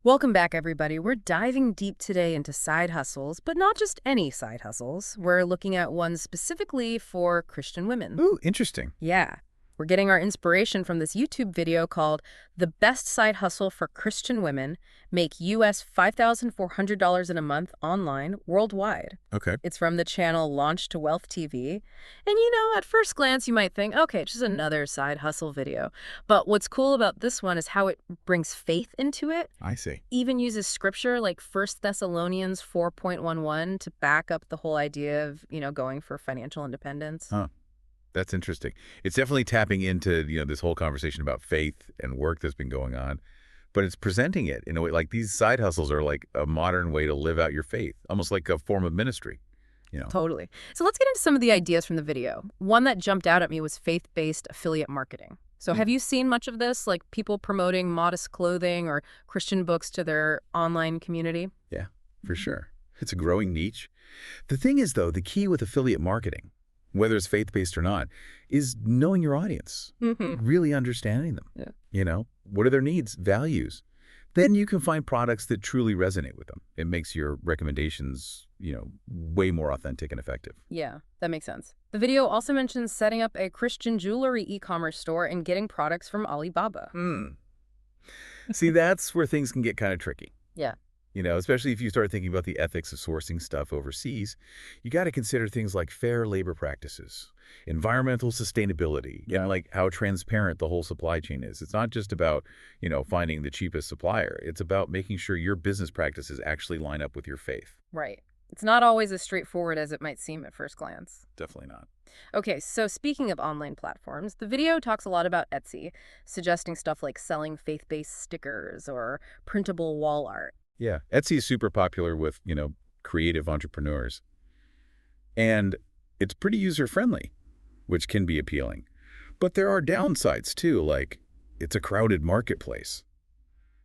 Welcome back, everybody. We're diving deep today into side hustles, but not just any side hustles. We're looking at one specifically for Christian women. Ooh, interesting. Yeah. We're getting our inspiration from this YouTube video called The Best Side Hustle for Christian Women Make US $5,400 in a Month Online Worldwide. Okay. It's from the channel Launch to Wealth TV. And at first glance, you might think, okay, just another side hustle video. But what's cool about this one is how it brings faith into it. I see. Even uses scripture like First Thessalonians 4.11 to back up the whole idea of, going for financial independence. Huh. That's interesting. It's definitely tapping into, this whole conversation about faith and work that's been going on, but it's presenting it in a way like these side hustles are like a modern way to live out your faith, almost like a form of ministry. Totally. So let's get into some of the ideas from the video. One that jumped out at me was faith-based affiliate marketing. So have you seen much of this, like people promoting modest clothing or Christian books to their online community? Yeah, for sure. It's a growing niche. The thing is, though, the key with affiliate marketing, whether it's faith-based or not, is knowing your audience, really understanding them. Yeah. What are their needs, values? Then you can find products that truly resonate with them. It makes your recommendations, way more authentic and effective. Yeah, that makes sense. The video also mentions setting up a Christian jewelry e-commerce store and getting products from Alibaba. See, that's where things can get kind of tricky. Yeah. Especially if you start thinking about the ethics of sourcing stuff overseas, you got to consider things like fair labor practices, environmental sustainability, like how transparent the whole supply chain is. It's not just about, finding the cheapest supplier. It's about making sure your business practices actually line up with your faith. Right. It's not always as straightforward as it might seem at first glance. Definitely not. Okay, so speaking of online platforms, the video talks a lot about Etsy, suggesting stuff like selling faith-based stickers or printable wall art. Yeah, Etsy is super popular with, creative entrepreneurs. And it's pretty user-friendly, which can be appealing. But there are downsides, too, like it's a crowded marketplace.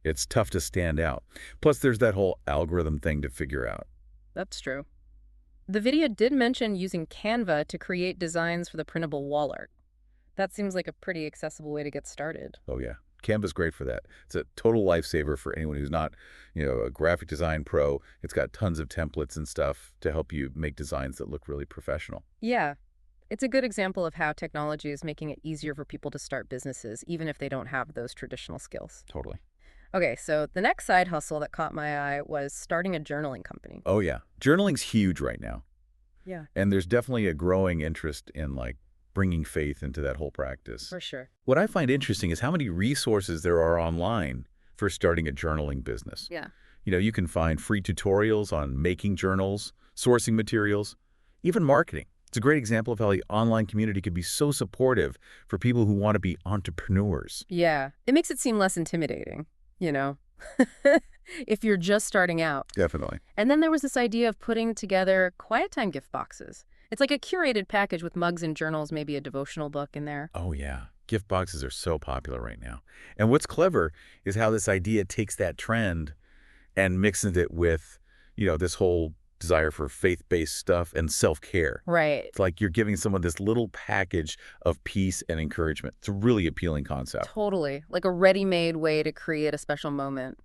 It's tough to stand out. Plus, there's that whole algorithm thing to figure out. That's true. The video did mention using Canva to create designs for the printable wall art. That seems like a pretty accessible way to get started. Oh, yeah. Canva's great for that. It's a total lifesaver for anyone who's not, a graphic design pro. It's got tons of templates and stuff to help you make designs that look really professional. Yeah, it's a good example of how technology is making it easier for people to start businesses, even if they don't have those traditional skills. Totally. Okay, so the next side hustle that caught my eye was starting a journaling company. Oh, yeah. Journaling's huge right now. Yeah, And there's definitely a growing interest in, bringing faith into that whole practice. for sure. What I find interesting is how many resources there are online for starting a journaling business. Yeah. You can find free tutorials on making journals, sourcing materials, even marketing. It's a great example of how the online community could be so supportive for people who want to be entrepreneurs. Yeah, it makes it seem less intimidating, if you're just starting out. Definitely. And then there was this idea of putting together quiet time gift boxes. It's like a curated package with mugs and journals, maybe a devotional book in there. Oh, yeah. Gift boxes are so popular right now. And what's clever is how this idea takes that trend and mixes it with, this whole desire for faith-based stuff and self-care. Right. It's like you're giving someone this little package of peace and encouragement. It's a really appealing concept. Totally. Like a ready-made way to create a special moment,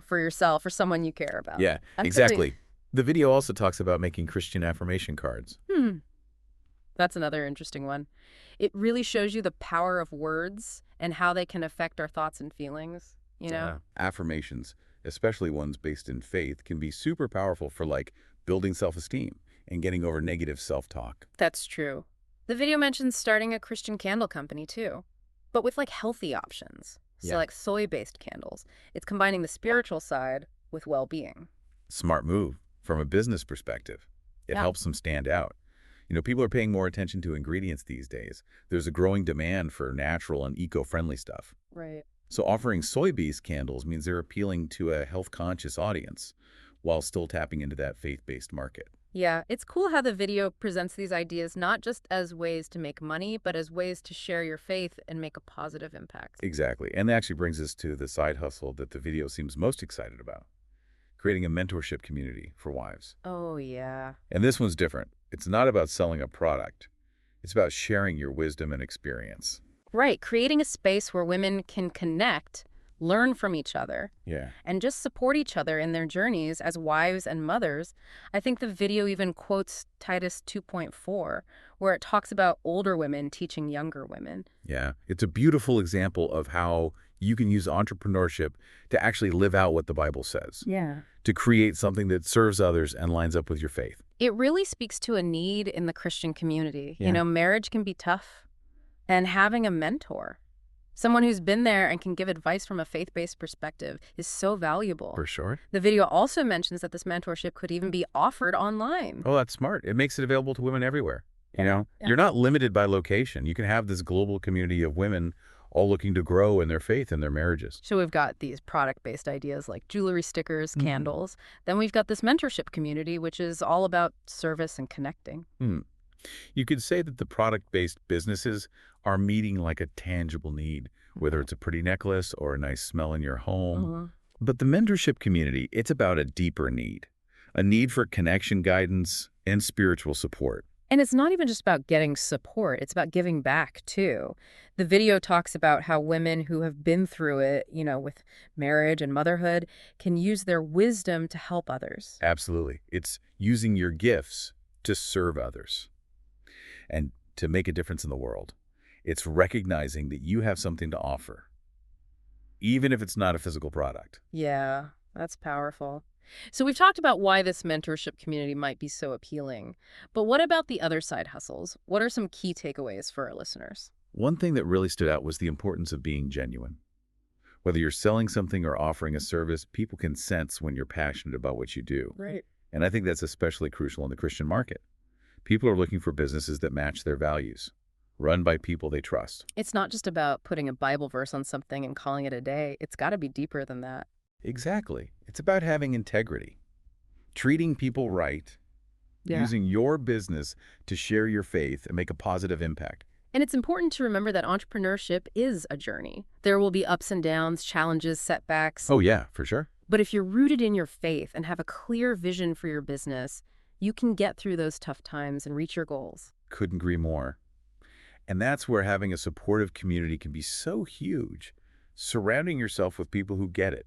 for yourself or someone you care about. Yeah, I'm exactly. The video also talks about making Christian affirmation cards. That's another interesting one. It really shows you the power of words and how they can affect our thoughts and feelings, Affirmations, especially ones based in faith, can be super powerful for building self-esteem and getting over negative self-talk. That's true. The video mentions starting a Christian candle company too, but with healthy options. So Yeah. like soy-based candles. It's combining the spiritual side with well-being. Smart move from a business perspective. It Yeah. helps them stand out. People are paying more attention to ingredients these days. There's a growing demand for natural and eco-friendly stuff. Right. So offering soy-based candles means they're appealing to a health-conscious audience while still tapping into that faith-based market. Yeah, it's cool how the video presents these ideas not just as ways to make money, but as ways to share your faith and make a positive impact. Exactly. And that actually brings us to the side hustle that the video seems most excited about, creating a mentorship community for wives. Oh, yeah. And this one's different. It's not about selling a product. It's about sharing your wisdom and experience. Right, creating a space where women can connect, learn from each other, Yeah. and just support each other in their journeys as wives and mothers. I think the video even quotes Titus 2.4, where it talks about older women teaching younger women. Yeah. It's a beautiful example of how you can use entrepreneurship to actually live out what the Bible says, Yeah. to create something that serves others and lines up with your faith. It really speaks to a need in the Christian community. Yeah. Marriage can be tough, and having a mentor, someone who's been there and can give advice from a faith-based perspective, is so valuable. For sure. The video also mentions that this mentorship could even be offered online. Oh, that's smart. It makes it available to women everywhere. Yeah. You're not limited by location. You can have this global community of women all looking to grow in their faith and their marriages. So we've got these product-based ideas like jewelry stickers, candles. Then we've got this mentorship community, which is all about service and connecting. You could say that the product-based businesses are meeting like a tangible need, whether it's a pretty necklace or a nice smell in your home. But the mentorship community, it's about a deeper need, a need for connection, guidance, and spiritual support. And it's not even just about getting support, it's about giving back, too. The video talks about how women who have been through it, with marriage and motherhood, can use their wisdom to help others. Absolutely. It's using your gifts to serve others and to make a difference in the world. It's recognizing that you have something to offer, even if it's not a physical product. Yeah, that's powerful. So we've talked about why this mentorship community might be so appealing. But what about the other side hustles? What are some key takeaways for our listeners? One thing that really stood out was the importance of being genuine. Whether you're selling something or offering a service, people can sense when you're passionate about what you do. Right. And I think that's especially crucial in the Christian market. People are looking for businesses that match their values, run by people they trust. It's not just about putting a Bible verse on something and calling it a day. It's got to be deeper than that. Exactly. It's about having integrity, treating people right, using your business to share your faith and make a positive impact. And it's important to remember that entrepreneurship is a journey. There will be ups and downs, challenges, setbacks. Oh, yeah, for sure. But if you're rooted in your faith and have a clear vision for your business, you can get through those tough times and reach your goals. Couldn't agree more. And that's where having a supportive community can be so huge. Surrounding yourself with people who get it.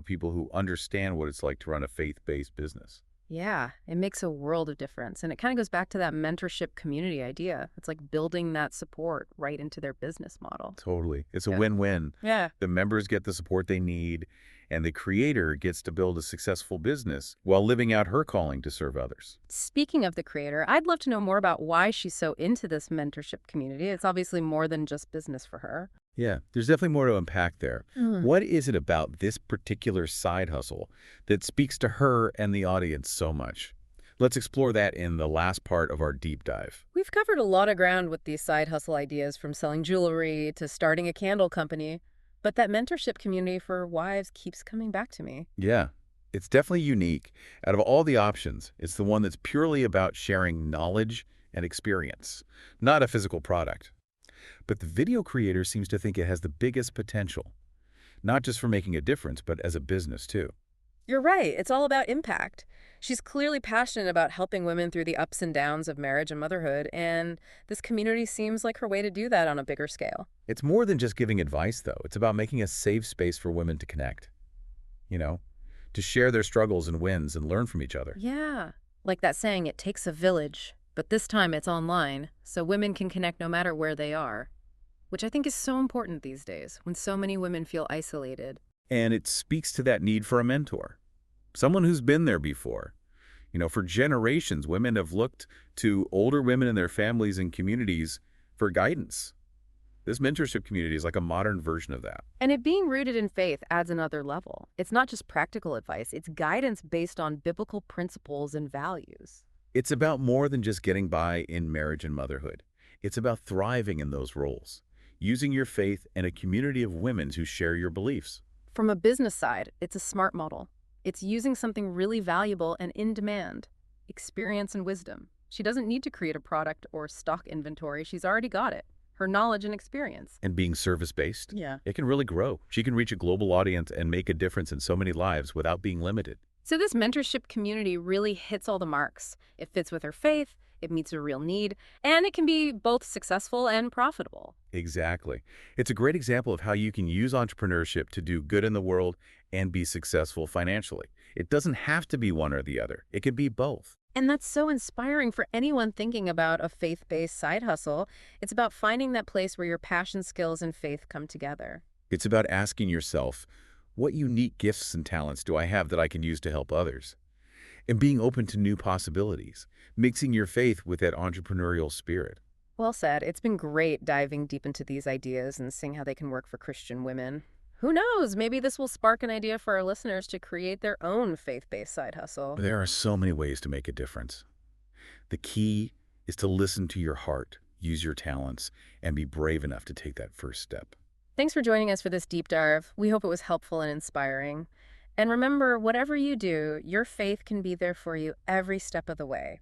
People who understand what it's like to run a faith-based business. Yeah, it makes a world of difference. And it kind of goes back to that mentorship community idea. It's like building that support right into their business model. Totally. It's a win-win. Yeah. The members get the support they need, and the creator gets to build a successful business while living out her calling to serve others. Speaking of the creator, I'd love to know more about why she's so into this mentorship community. It's obviously more than just business for her. Yeah, there's definitely more to unpack there. What is it about this particular side hustle that speaks to her and the audience so much? Let's explore that in the last part of our deep dive. We've covered a lot of ground with these side hustle ideas, from selling jewelry to starting a candle company. But that mentorship community for wives keeps coming back to me. Yeah, it's definitely unique. Out of all the options, it's the one that's purely about sharing knowledge and experience, not a physical product. But the video creator seems to think it has the biggest potential, not just for making a difference, but as a business too. You're right. It's all about impact. She's clearly passionate about helping women through the ups and downs of marriage and motherhood, and this community seems like her way to do that on a bigger scale. It's more than just giving advice, though. It's about making a safe space for women to connect, to share their struggles and wins and learn from each other. Yeah. Like that saying, it takes a village, but this time it's online, so women can connect no matter where they are, which I think is so important these days when so many women feel isolated. And it speaks to that need for a mentor, someone who's been there before. For generations, women have looked to older women in their families and communities for guidance. This mentorship community is like a modern version of that. And it being rooted in faith adds another level. It's not just practical advice, it's guidance based on biblical principles and values. It's about more than just getting by in marriage and motherhood. It's about thriving in those roles, using your faith and a community of women who share your beliefs. From a business side, it's a smart model. It's using something really valuable and in demand, experience and wisdom. She doesn't need to create a product or stock inventory. She's already got it, her knowledge and experience. And being service-based, it can really grow. She can reach a global audience and make a difference in so many lives without being limited. So this mentorship community really hits all the marks. It fits with her faith, it meets a real need, and it can be both successful and profitable. Exactly. It's a great example of how you can use entrepreneurship to do good in the world and be successful financially. It doesn't have to be one or the other. It can be both. And that's so inspiring for anyone thinking about a faith-based side hustle. It's about finding that place where your passion, skills, and faith come together. It's about asking yourself, what unique gifts and talents do I have that I can use to help others? And being open to new possibilities, mixing your faith with that entrepreneurial spirit. Well said. It's been great diving deep into these ideas and seeing how they can work for Christian women. Who knows? Maybe this will spark an idea for our listeners to create their own faith-based side hustle. There are so many ways to make a difference. The key is to listen to your heart, use your talents, and be brave enough to take that first step. Thanks for joining us for this deep dive. We hope it was helpful and inspiring. And remember, whatever you do, your faith can be there for you every step of the way.